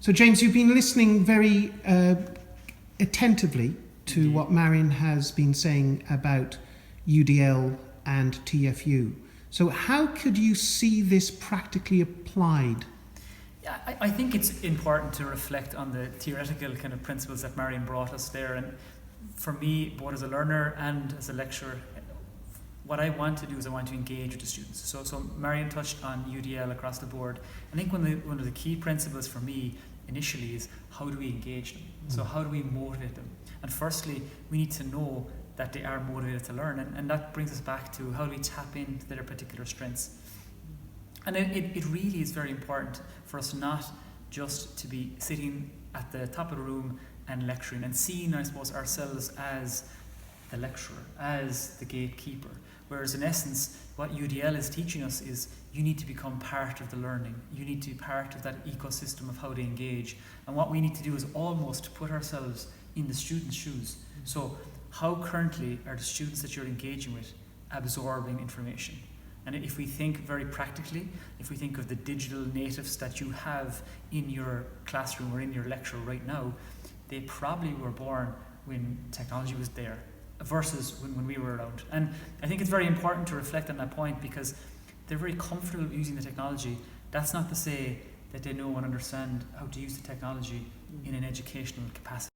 So James, you've been listening very attentively to what Marian has been saying about UDL and TFU. So how could you see this practically applied? Yeah, I think it's important to reflect on the theoretical kind of principles that Marian brought us there. And for me, both as a learner and as a lecturer, what I want to do is I want to engage with the students. So Marian touched on UDL across the board. I think one of the key principles for me initially is how do we engage them? So how do we motivate them? And firstly, we need to know that they are motivated to learn. And that brings us back to how do we tap into their particular strengths. And it really is very important for us not just to be sitting at the top of the room and lecturing and seeing, I suppose, ourselves as the lecturer, as the gatekeeper. Whereas in essence, what UDL is teaching us is you need to become part of the learning. You need to be part of that ecosystem of how they engage. And what we need to do is almost put ourselves in the student's shoes. So how currently are the students that you're engaging with absorbing information? And if we think very practically, if we think of the digital natives that you have in your classroom or in your lecture right now, they probably were born when technology was there versus when we were around. And I think it's very important to reflect on that point because they're very comfortable using the technology. That's not to say that they know and understand how to use the technology in an educational capacity.